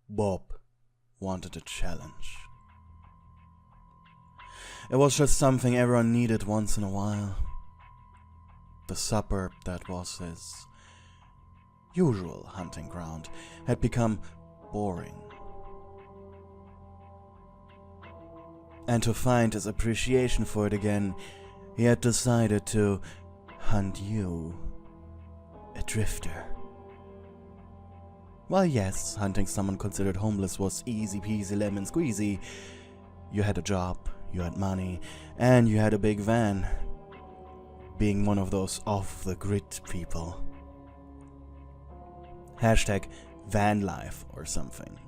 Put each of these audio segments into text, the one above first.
Bob wanted a challenge. It was just something everyone needed once in a while. The suburb that was his usual hunting ground had become boring. And to find his appreciation for it again, he had decided to hunt you, a drifter. While yes, hunting someone considered homeless was easy peasy lemon squeezy, you had a job, you had money, and you had a big van. Being one of those off-the-grid people. Hashtag van life or something.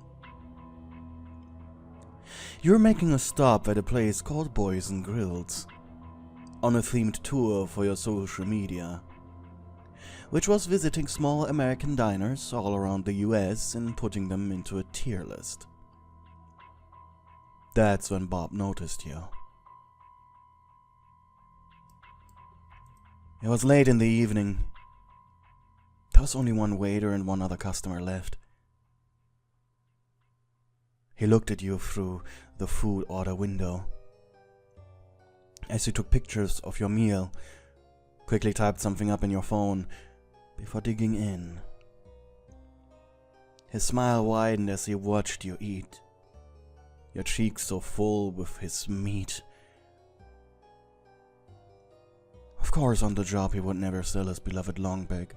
You're making a stop at a place called Boys and Grills, on a themed tour for your social media, which was visiting small American diners all around the US and putting them into a tier list. That's when Bob noticed you. It was late in the evening. There was only one waiter and one other customer left. He looked at you through the food order window. As you took pictures of your meal, quickly typed something up in your phone before digging in. His smile widened as he watched you eat, your cheeks so full with his meat. Of course, on the job he would never sell his beloved long pig.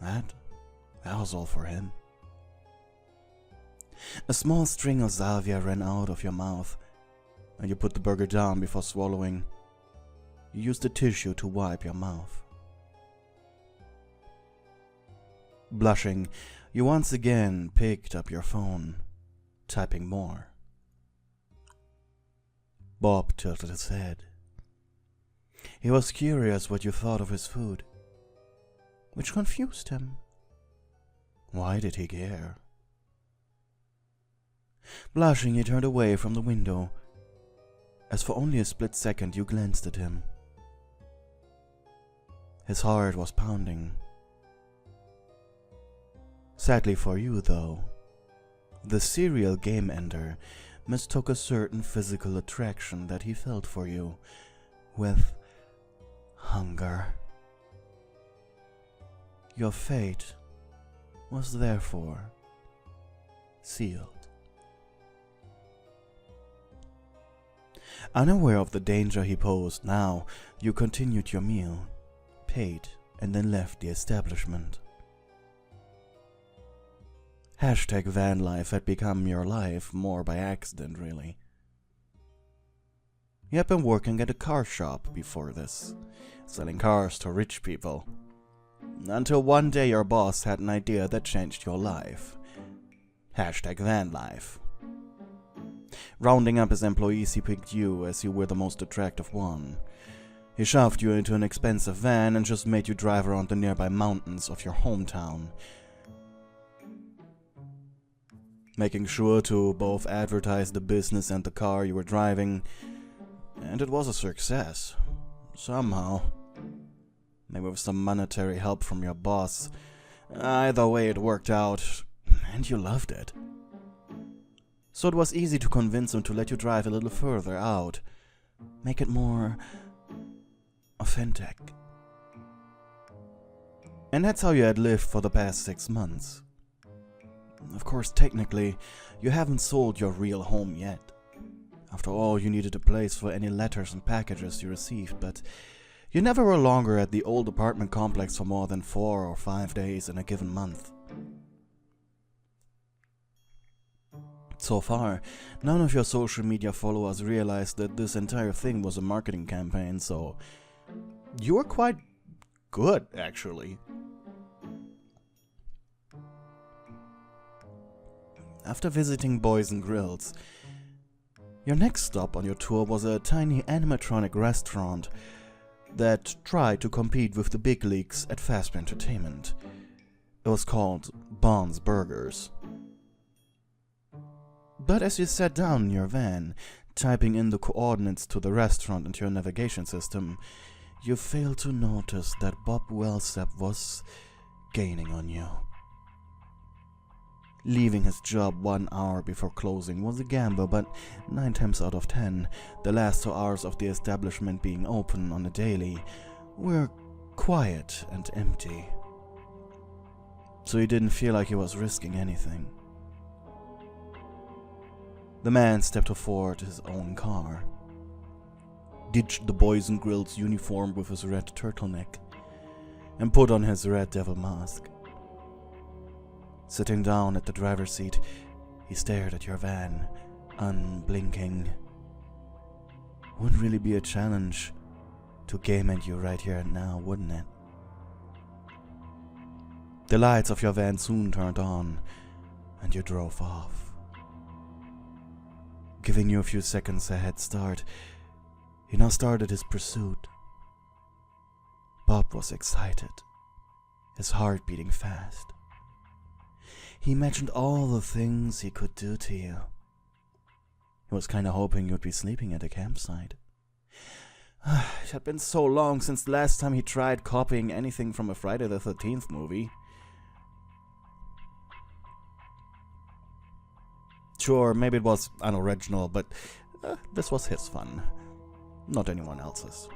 That was all for him. A small string of salvia ran out of your mouth, and you put the burger down before swallowing. You used a tissue to wipe your mouth. Blushing, you once again picked up your phone, typing more. Bob tilted his head. He was curious what you thought of his food, which confused him. Why did he care? Blushing, he turned away from the window, as for only a split second you glanced at him. His heart was pounding. Sadly for you, though, the serial game ender mistook a certain physical attraction that he felt for you with hunger. Your fate was therefore sealed. Unaware of the danger he posed now, you continued your meal, paid, and then left the establishment. Hashtag van life had become your life more by accident, really. You had been working at a car shop before this, selling cars to rich people. Until one day your boss had an idea that changed your life. Hashtag van life. Rounding up his employees, he picked you as you were the most attractive one. He shoved you into an expensive van and just made you drive around the nearby mountains of your hometown, making sure to both advertise the business and the car you were driving, and it was a success. Somehow. Maybe with some monetary help from your boss. Either way, it worked out, and you loved it. So it was easy to convince him to let you drive a little further out, make it more authentic. And that's how you had lived for the past 6 months. Of course, technically, you haven't sold your real home yet. After all, you needed a place for any letters and packages you received, but you never were longer at the old apartment complex for more than 4 or 5 days in a given month. So far, none of your social media followers realized that this entire thing was a marketing campaign, so you were quite good, actually. After visiting Boys and Grills, your next stop on your tour was a tiny animatronic restaurant that tried to compete with the big leagues at fast food entertainment. It was called Bon's Burgers. But as you sat down in your van, typing in the coordinates to the restaurant into your navigation system, you failed to notice that Bob Velseb was gaining on you. Leaving his job 1 hour before closing was a gamble, but 9 times out of 10, the last 2 hours of the establishment being open on a daily were quiet and empty. So he didn't feel like he was risking anything. The man stepped aboard his own car, ditched the Boys and Grills uniform with his red turtleneck, and put on his red devil mask. Sitting down at the driver's seat, he stared at your van, unblinking. Wouldn't really be a challenge to game at you right here and now, wouldn't it? The lights of your van soon turned on, and you drove off. Giving you a few seconds a head start, he now started his pursuit. Bob was excited, his heart beating fast. He imagined all the things he could do to you. He was kinda hoping you'd be sleeping at a campsite. It had been so long since the last time he tried copying anything from a Friday the 13th movie. Sure, maybe it was unoriginal, but this was his fun, not anyone else's.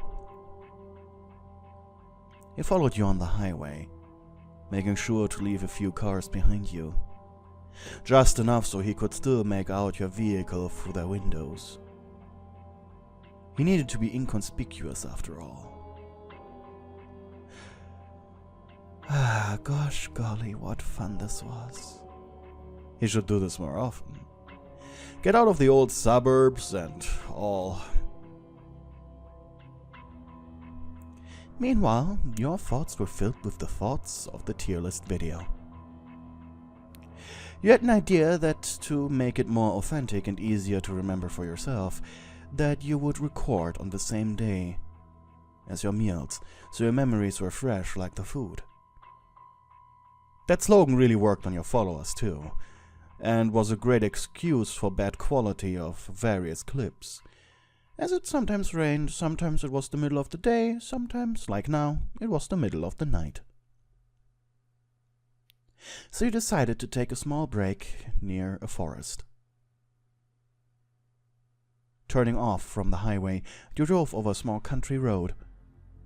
He followed you on the highway, making sure to leave a few cars behind you. Just enough so he could still make out your vehicle through their windows. He needed to be inconspicuous after all. Gosh golly, what fun this was. He should do this more often. Get out of the old suburbs and all. Meanwhile, your thoughts were filled with the thoughts of the tier list video. You had an idea that to make it more authentic and easier to remember for yourself, that you would record on the same day as your meals, so your memories were fresh like the food. That slogan really worked on your followers too, and was a great excuse for bad quality of various clips. As it sometimes rained, sometimes it was the middle of the day, sometimes, like now, it was the middle of the night. So you decided to take a small break near a forest. Turning off from the highway, you drove over a small country road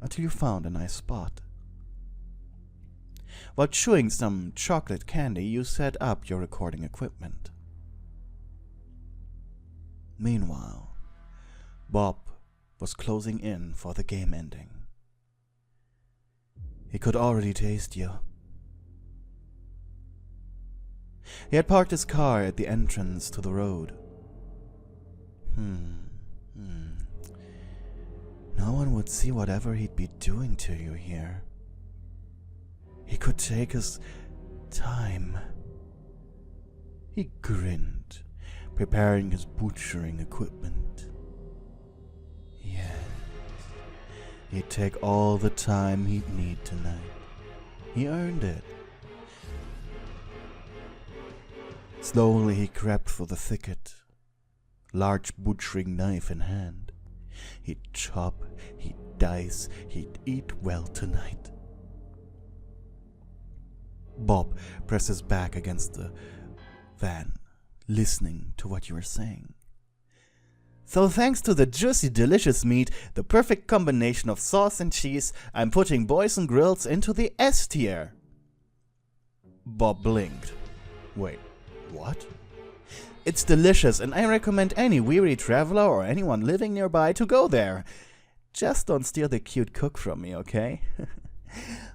until you found a nice spot. While chewing some chocolate candy, you set up your recording equipment. Meanwhile, Bob was closing in for the game ending. He could already taste you. He had parked his car at the entrance to the road. No one would see whatever he'd be doing to you here. He could take his time. He grinned, preparing his butchering equipment. Yes, he'd take all the time he'd need tonight. He earned it. Slowly he crept through the thicket, large butchering knife in hand. He'd chop, he'd dice, he'd eat well tonight. Bob pressed his back against the van, listening to what you were saying. So thanks to the juicy, delicious meat, the perfect combination of sauce and cheese, I'm putting Boys and Grills into the S tier. Bob blinked. Wait, what? It's delicious, and I recommend any weary traveler or anyone living nearby to go there. Just don't steal the cute cook from me, okay?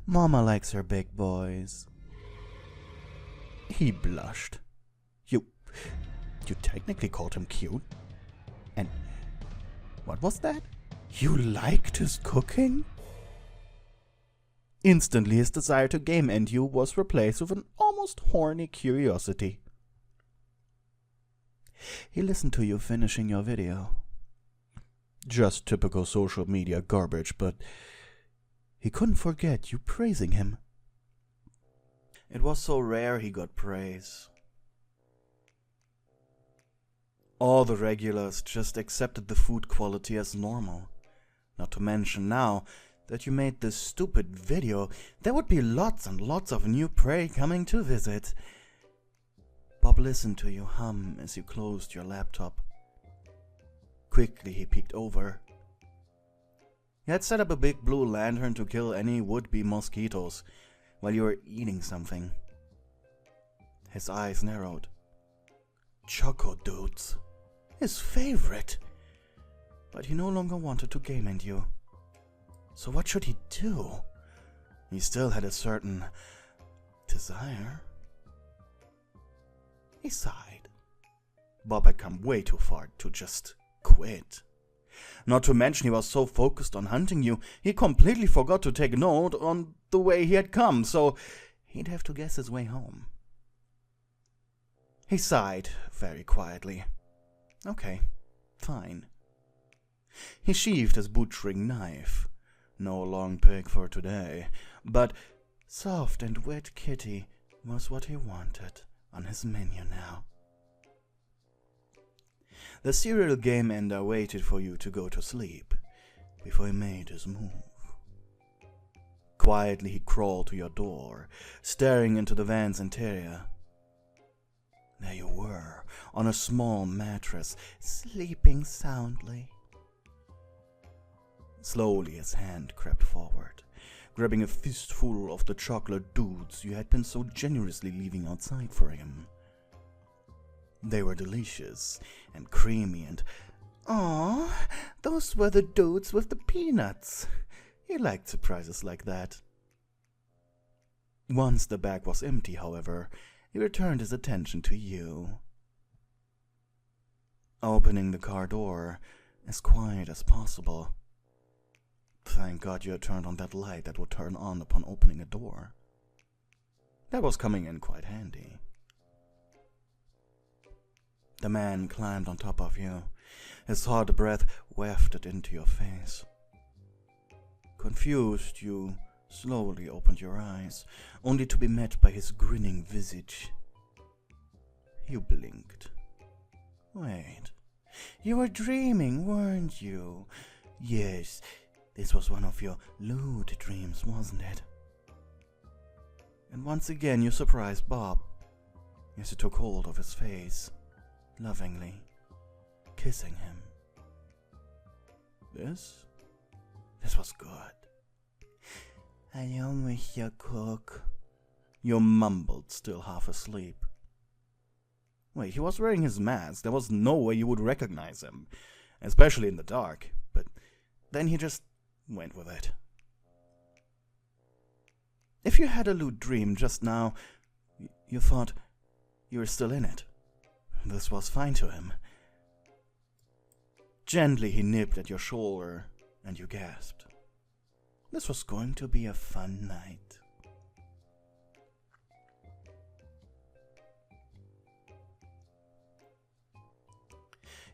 Mama likes her big boys. He blushed. You technically called him cute? And what was that? You liked his cooking? Instantly his desire to game end you was replaced with an almost horny curiosity. He listened to you finishing your video. Just typical social media garbage, but he couldn't forget you praising him. It was so rare he got praise. All the regulars just accepted the food quality as normal. Not to mention now that you made this stupid video, there would be lots and lots of new prey coming to visit. Bob listened to you hum as you closed your laptop. Quickly he peeked over. You had set up a big blue lantern to kill any would-be mosquitoes while you were eating something. His eyes narrowed. Choco Dudes. His favorite. But he no longer wanted to game at you. So what should he do? He still had a certain desire. He sighed. Bob had come way too far to just quit. Not to mention he was so focused on hunting you, he completely forgot to take note on the way he had come, so he'd have to guess his way home. He sighed very quietly. Okay, fine. He sheathed his butchering knife. No long pig for today, but soft and wet kitty was what he wanted on his menu now. The serial game ender waited for you to go to sleep before he made his move. Quietly he crawled to your door, staring into the van's interior. There you were, on a small mattress, sleeping soundly. Slowly his hand crept forward, grabbing a fistful of the chocolate dudes you had been so generously leaving outside for him. They were delicious and creamy and, "Aw, those were the dudes with the peanuts." He liked surprises like that. Once the bag was empty, however, he returned his attention to you. Opening the car door as quiet as possible. Thank God you had turned on that light that would turn on upon opening a door. That was coming in quite handy. The man climbed on top of you. His hot breath wafted into your face. Confused, you slowly opened your eyes, only to be met by his grinning visage. You blinked. Wait, you were dreaming, weren't you? Yes, this was one of your lewd dreams, wasn't it? And once again you surprised Bob as you took hold of his face, lovingly, kissing him. This was good. "Hello, Mr. Cook," you mumbled, still half asleep. Wait, he was wearing his mask. There was no way you would recognize him, especially in the dark, but then he just went with it. If you had a lewd dream just now, you thought you were still in it. This was fine to him. Gently he nipped at your shoulder, and you gasped. This was going to be a fun night.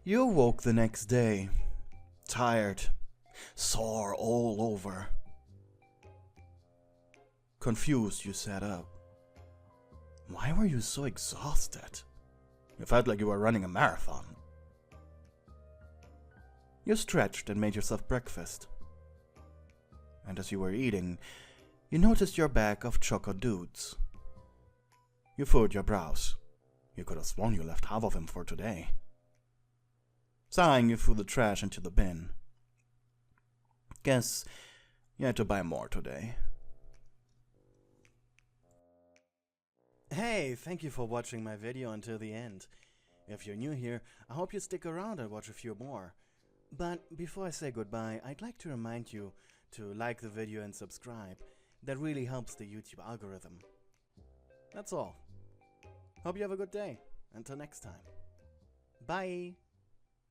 You awoke the next day, tired, sore all over. Confused, you sat up. Why were you so exhausted? You felt like you were running a marathon. You stretched and made yourself breakfast. And as you were eating, you noticed your bag of Choco Dudes. You furrowed your brows. You could have sworn you left half of him for today. Sighing, you threw the trash into the bin. Guess you had to buy more today. Hey, thank you for watching my video until the end. If you're new here, I hope you stick around and watch a few more. But before I say goodbye, I'd like to remind you to like the video and subscribe. That really helps the YouTube algorithm. That's all. Hope you have a good day. Until next time. Bye!